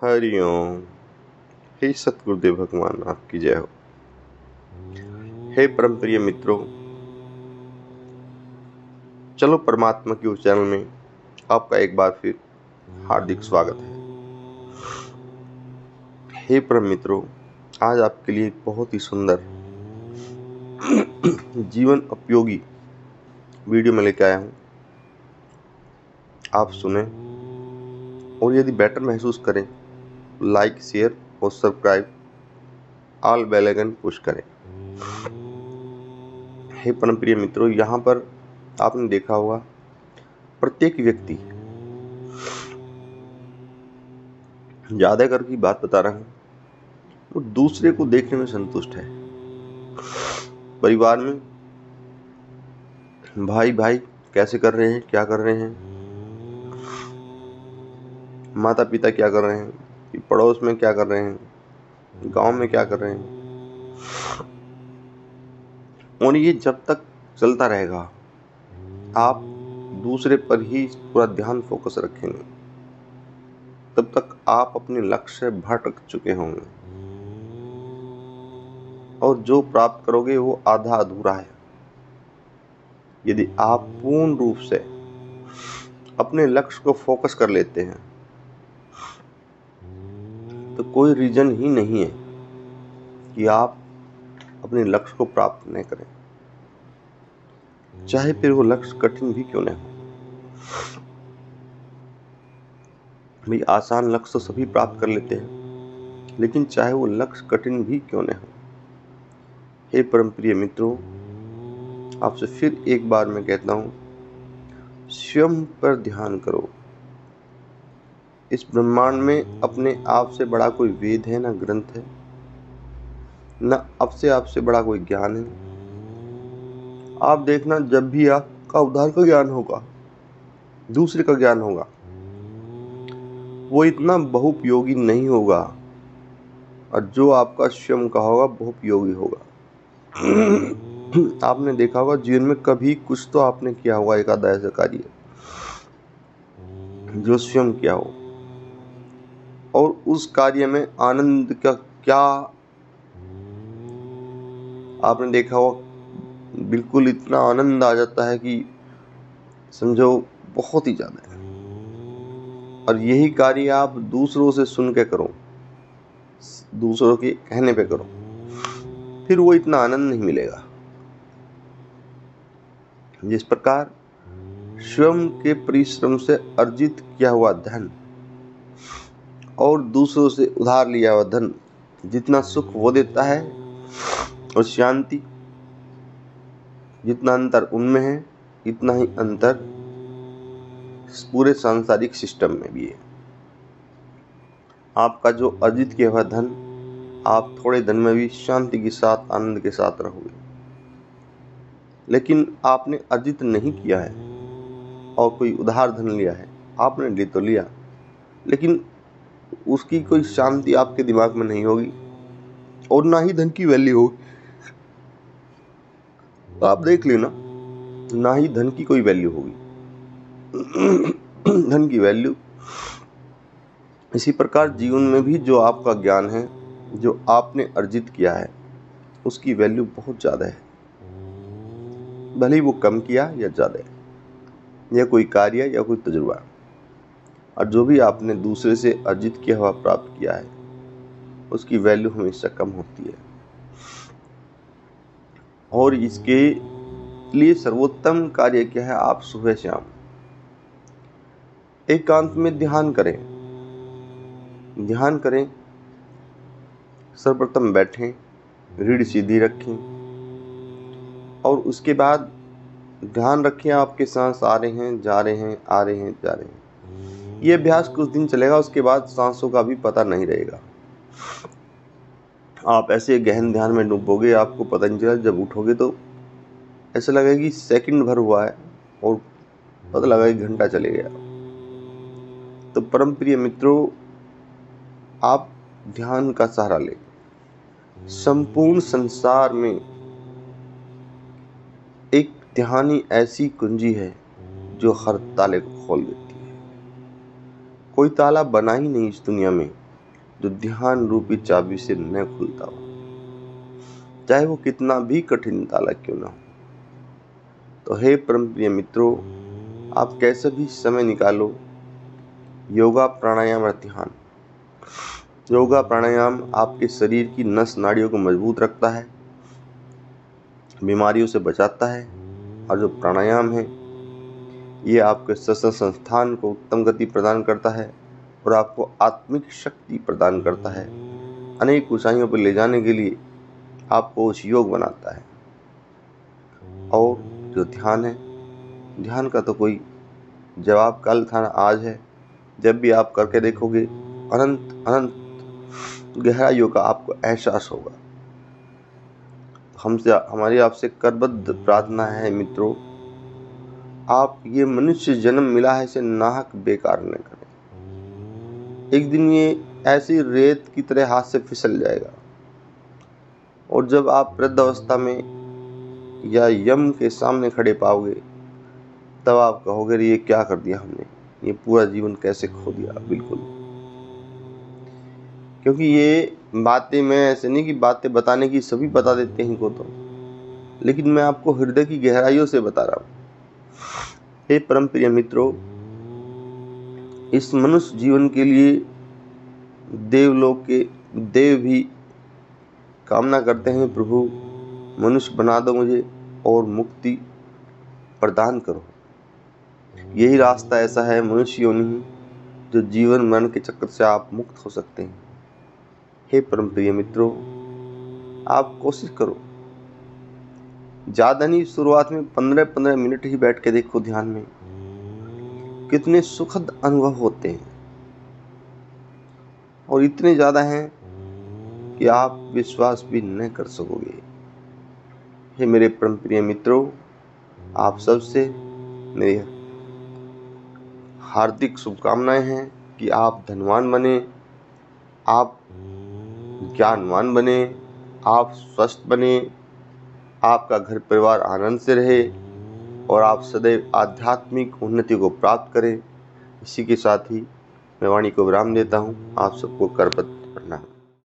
हरि ओम। हे सतगुरुदेव भगवान, आपकी जय हो। हे परम प्रिय मित्रों, चलो परमात्मा के उस चैनल में आपका एक बार फिर हार्दिक स्वागत है। हे परम मित्रों, आज आपके लिए एक बहुत ही सुंदर जीवन उपयोगी वीडियो में लेके आया हूँ। आप सुने और यदि बेटर महसूस करें तो लाइक, शेयर और subscribe, all bell icon push करें। हे परम प्रिय मित्रों, यहाँ पर आपने देखा होगा प्रत्येक व्यक्ति, ज्यादा कर की बात बता रहा हूँ, वो दूसरे को देखने में संतुष्ट है। परिवार में भाई भाई कैसे कर रहे हैं, क्या कर रहे हैं, माता पिता क्या कर रहे हैं, कि पड़ोस में क्या कर रहे हैं, गांव में क्या कर रहे हैं, और ये जब तक चलता रहेगा आप दूसरे पर ही पूरा ध्यान फोकस रखेंगे, तब तक आप अपने लक्ष्य से भटक चुके होंगे और जो प्राप्त करोगे वो आधा अधूरा है। यदि आप पूर्ण रूप से अपने लक्ष्य को फोकस कर लेते हैं तो कोई रीजन ही नहीं है कि आप अपने लक्ष्य को प्राप्त नहीं करें, चाहे फिर वो लक्ष्य कठिन भी क्यों न हो। भाई, आसान लक्ष्य तो सभी प्राप्त कर लेते हैं, लेकिन चाहे वो लक्ष्य कठिन भी क्यों न हो। हे परम प्रिय मित्रों, आपसे फिर एक बार मैं कहता हूं, स्वयं पर ध्यान करो। इस ब्रह्मांड में अपने आप से बड़ा कोई वेद है, ना ग्रंथ है, ना आपसे बड़ा कोई ज्ञान है। आप देखना, जब भी आपका उद्धार का ज्ञान होगा, दूसरे का ज्ञान होगा, वो इतना बहुपयोगी नहीं होगा, और जो आपका स्वयं का होगा बहुपयोगी होगा। आपने देखा होगा जीवन में कभी कुछ तो आपने किया होगा, एक आधा ऐसा कार्य जो स्वयं किया हो, और उस कार्य में आनंद का क्या आपने देखा होगा, बिल्कुल इतना आनंद आ जाता है कि समझो बहुत ही ज्यादा है। और यही कार्य आप दूसरों से सुन के करो, दूसरों के कहने पे करो, फिर वो इतना आनंद नहीं मिलेगा। जिस प्रकार स्वयं के परिश्रम से अर्जित किया हुआ धन और दूसरों से उधार लिया हुआ धन जितना सुख वो देता है और शांति, जितना अंतर उनमें है, इतना ही अंतर पूरे सांसारिक सिस्टम में भी है। आपका जो अर्जित किया हुआ धन, आप थोड़े धन में भी शांति के साथ, आनंद के साथ रहोगे। लेकिन आपने अर्जित नहीं किया है और कोई उधार धन लिया है, आपने ले तो लिया, लेकिन उसकी कोई शांति आपके दिमाग में नहीं होगी और ना ही धन की वैल्यू होगी। आप देख लेना, ना ही धन की कोई वैल्यू होगी। धन की वैल्यू। इसी प्रकार जीवन में भी जो आपका ज्ञान है, जो आपने अर्जित किया है, उसकी वैल्यू बहुत ज्यादा है। भले ही वो कम किया या ज्यादा है, या कोई कार्य या कोई तजुर्बा, और जो भी आपने दूसरे से अर्जित किया हुआ प्राप्त किया है, उसकी वैल्यू हमेशा कम होती है। और इसके लिए सर्वोत्तम कार्य क्या है? आप सुबह शाम एकांत में ध्यान करें। सर्वप्रथम बैठें, रीढ़ सीधी रखें, और उसके बाद ध्यान रखें आपके सांस आ रहे हैं, जा रहे हैं, आ रहे हैं, जा रहे हैं। ये अभ्यास कुछ दिन चलेगा, उसके बाद सांसों का भी पता नहीं रहेगा। आप ऐसे गहन ध्यान में डूबोगे, आपको पता नहीं चला। जब उठोगे तो ऐसा लगेगा कि सेकंड भर हुआ है और पता लगा कि घंटा चले गया। तो परम प्रिय मित्रों, आप ध्यान का सहारा लें। संपूर्ण संसार में एक ध्यान ही ऐसी कुंजी है जो हर ताले को खोल देती है। कोई ताला बना ही नहीं इस दुनिया में जो ध्यान रूपी चाबी से न खुलता हो, चाहे वो कितना भी कठिन ताला क्यों ना हो। तो हे परम प्रिय मित्रों, आप कैसे भी समय निकालो, योगा प्राणायाम और ध्यान। योगा प्राणायाम आपके शरीर की नस नाड़ियों को मजबूत रखता है, बीमारियों से बचाता है, और जो प्राणायाम है ये आपके श्वसन संस्थान को उत्तम गति प्रदान करता है और आपको आत्मिक शक्ति प्रदान करता है। अनेक ऊंचाइयों पर ले जाने के लिए आपको उस योग बनाता है। और जो ध्यान है, ध्यान का तो कोई जवाब कल था ना आज है। जब भी आप करके देखोगे, अनंत अनंत गहराइयों का आपको एहसास होगा। हमारी आपसे करबद्ध प्रार्थना है मित्रों, आप ये मनुष्य जन्म मिला है इसे नाहक बेकार न करें। एक दिन ये ऐसी रेत की तरह हाथ से फिसल जाएगा, और जब आप वृद्धावस्था में या यम के सामने खड़े पाओगे, तब आप कहोगे ये क्या कर दिया हमने, ये पूरा जीवन कैसे खो दिया। बिल्कुल, क्योंकि ये बातें, मैं ऐसे नहीं कि बातें बताने की सभी बता देते हैं इनको तो, लेकिन मैं आपको हृदय की गहराइयों से बता रहा हूँ। हे परम प्रिय मित्रों, इस मनुष्य जीवन के लिए देवलोक के देव भी कामना करते हैं, प्रभु मनुष्य बना दो मुझे और मुक्ति प्रदान करो। यही रास्ता ऐसा है मनुष्य योनि, जो जीवन मरण के चक्कर से आप मुक्त हो सकते हैं। हे परम प्रिय मित्रों, आप कोशिश करो, ज़्यादा नहीं, शुरुआत में 15-15 मिनट ही बैठ के देखो ध्यान में, कितने सुखद अनुभव होते हैं, और इतने ज़्यादा हैं कि आप विश्वास भी न कर सकोगे। हे मेरे परम प्रिय मित्रों, आप सबसे मेरी हार्दिक शुभकामनाएं हैं कि आप धनवान बने, आप ज्ञानवान बने, आप स्वस्थ बने, आपका घर परिवार आनंद से रहे, और आप सदैव आध्यात्मिक उन्नति को प्राप्त करें। इसी के साथ ही मैं वाणी को विराम देता हूँ। आप सबको करबद्ध